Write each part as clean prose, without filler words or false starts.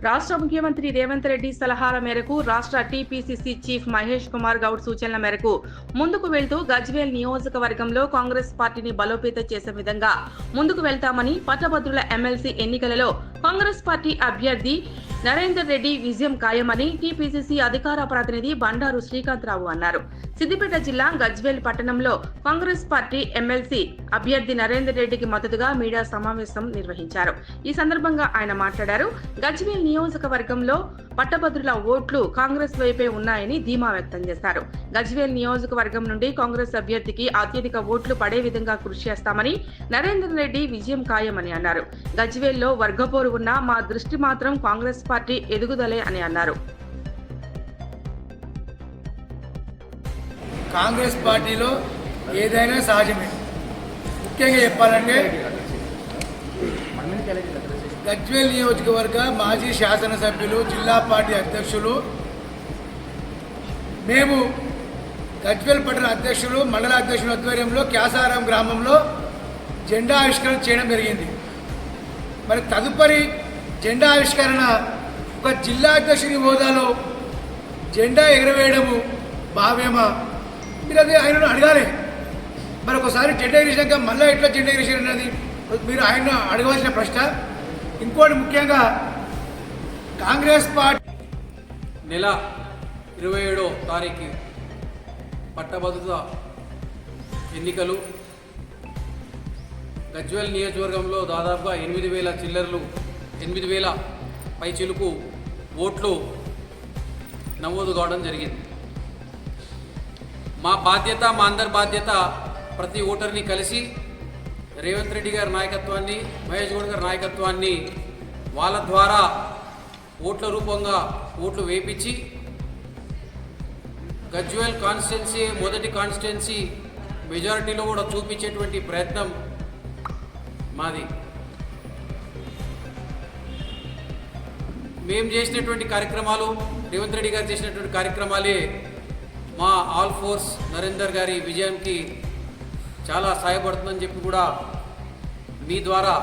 రాష్ట్ర ముఖ్యమంత్రి రేవంత్ రెడ్డి సలహాల మేరకు రాష్ట్ర టీపీసీసీ చీఫ్ మహేష్ కుమార్ గౌడ్ సూచనల మేరకు ముందుకు వెళ్తూ గజ్వేల్ నియోజకవర్గంలో కాంగ్రెస్ పార్టీని బలోపేతం చేసే విధంగా ముందుకు వెళ్తామని పట్టభద్రుల ఎమ్మెల్సీ ఎన్నికలలో కాంగ్రెస్ పార్టీ అభ్యర్థి నరేందర్ రెడ్డి విజయం ఖాయమని టీపీసీసీ అధికార ప్రతినిధి బండారు శ్రీకాంతరావు అన్నారు. సిద్దిపేట జిల్లా గజ్వేల్ పట్టణంలో కాంగ్రెస్ పార్టీ ఎమ్మెల్సీ అభ్యర్థి నరేందర్ రెడ్డికి మద్దతుగా మీడియా సమావేశం నిర్వహించారు. ఈ సందర్భంగా ఆయన మాట్లాడారు. గజ్వేల్ నియోజకవర్గంలో పట్టభద్రుల ఓట్లు కాంగ్రెస్ వైపే ఉన్నాయని ధీమా వ్యక్తం చేశారు. గజ్వేల్ నియోజకవర్గం నుండి కాంగ్రెస్ అభ్యర్థికి అత్యధిక ఓట్లు పడే విధంగా కృషి చేస్తామని, నరేందర్ రెడ్డి విజయం ఖాయమని అన్నారు. గజ్వేల్లో వర్గపోరు ఉన్నా మా దృష్టి మాత్రం కాంగ్రెస్ పార్టీ ఎదుగుదలే అని అన్నారు. కాంగ్రెస్ పార్టీలో ఏదైనా సహజమే. ముఖ్యంగా చెప్పాలంటే గజ్వేల్ నియోజకవర్గ మాజీ శాసనసభ్యులు, జిల్లా పార్టీ అధ్యక్షులు, మేము గజ్వేల్ పట్టణ అధ్యక్షులు, మండల అధ్యక్షుల ఆధ్వర్యంలో క్యాసారం గ్రామంలో జెండా ఆవిష్కరణ చేయడం జరిగింది. మరి తదుపరి జెండా ఆవిష్కరణ ఒక జిల్లా అధ్యక్షుని హోదాలో జెండా ఎగరవేయడము భావ్యమా? మీరు అదే ఆయనను అడగాలి. మరి ఒకసారి జెండా ఎగిరిసినాక మళ్ళీ ఎట్లా జెండా ఎగిరిసారు అన్నది మీరు ఆయన అడగవలసిన ప్రశ్న. ఇంకోటి ముఖ్యంగా కాంగ్రెస్ పార్టీ నెల 27వ తారీఖు పట్టభద్రుల ఎన్నికలు. గజ్వేల్ నియోజకవర్గంలో దాదాపుగా 8,000 చిల్లర్లు, 8,000 పైచిలుకు ఓట్లు నమోదు కావడం జరిగింది. మా బాధ్యత, మా అందరి బాధ్యత ప్రతి ఓటర్ని కలిసి రేవంత్ రెడ్డి గారి నాయకత్వాన్ని, మహేష్ గౌడ్ గారి నాయకత్వాన్ని వాళ్ళ ద్వారా ఓట్ల రూపంగా ఓట్లు వేయించి గజ్వేల్ కాన్స్టిట్యున్సీ మొదటి కాన్స్టిట్యున్సీ మెజారిటీలో కూడా చూపించేటువంటి ప్రయత్నం మాది. మేము చేసినటువంటి కార్యక్రమాలు, రేవంత్ రెడ్డి గారు చేసినటువంటి కార్యక్రమాలే మా ఆల్ ఫోర్స్ నరేందర్ గారి విజయానికి చాలా సహాయపడుతుందని చెప్పి కూడా మీ ద్వారా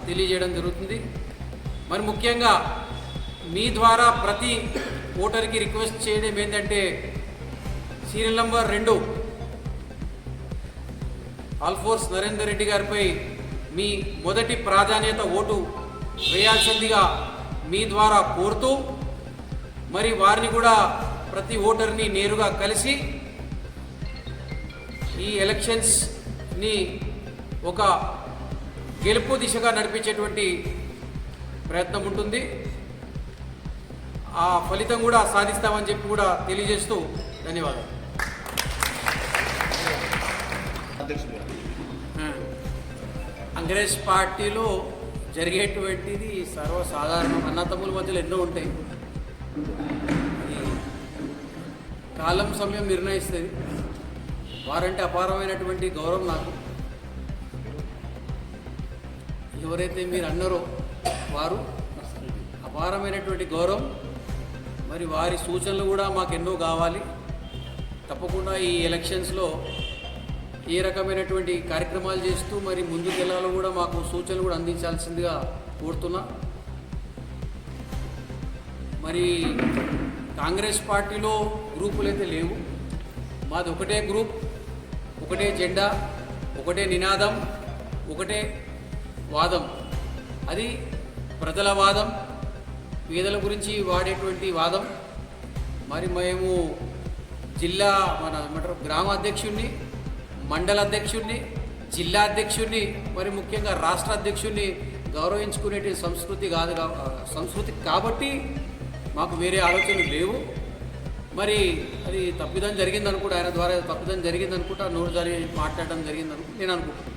తెలియజేయడం జరుగుతుంది. మరి ముఖ్యంగా మీ ద్వారా ప్రతి ఓటర్కి రిక్వెస్ట్ చేయడం ఏంటంటే, సీరియల్ నంబర్ 2 ఆల్ ఫోర్స్ నరేందర్ రెడ్డి గారిపై మీ మొదటి ప్రాధాన్యత ఓటు వేయాల్సిందిగా మీ ద్వారా కోరుతూ, మరి వారిని కూడా ప్రతి ఓటర్ని నేరుగా కలిసి ఈ ఎలక్షన్స్ని ఒక గెలుపు దిశగా నడిపించేటువంటి ప్రయత్నం ఉంటుంది. ఆ ఫలితం కూడా సాధిస్తామని చెప్పి కూడా తెలియజేస్తూ ధన్యవాదాలు. కాంగ్రెస్ పార్టీలో జరిగేటువంటిది సర్వసాధారణం. అన్నతమ్ముల మధ్యలో ఎన్నో ఉంటాయి. కాలం సమయం నిర్ణయిస్తుంది. వారంటే అపారమైనటువంటి గౌరవం నాకు. ఎవరైతే మీరు అన్నారో వారు అపారమైనటువంటి గౌరవం. మరి వారి సూచనలు కూడా మాకు ఎన్నో కావాలి. తప్పకుండా ఈ ఎలక్షన్స్లో ఏ రకమైనటువంటి కార్యక్రమాలు చేస్తూ మరి ముందుకెళ్లాలో కూడా మాకు సూచనలు కూడా అందించాల్సిందిగా కోరుతున్నా. మరి కాంగ్రెస్ పార్టీలో గ్రూపులు అయితే లేవు. మాది ఒకటే గ్రూప్, ఒకటే జెండా, ఒకటే నినాదం, ఒకటే వాదం. అది ప్రజల వాదం, పేదల గురించి వాడేటువంటి వాదం. మరి మేము జిల్లా గ్రామ అధ్యక్షుడిని, మండల అధ్యక్షుడిని, జిల్లా అధ్యక్షుడిని, మరి ముఖ్యంగా రాష్ట్ర అధ్యక్షుడిని గౌరవించుకునే సంస్కృతి కాబట్టి మాకు వేరే ఆలోచనలు లేవు. మరి అది తప్పిదం జరిగిందనుకుంటా, ఆయన ద్వారా తప్పిదం జరిగిందనుకుంటా, నోరు జారి మాట్లాడడం జరిగిందనుకుంటా నేను అనుకుంటున్నాను.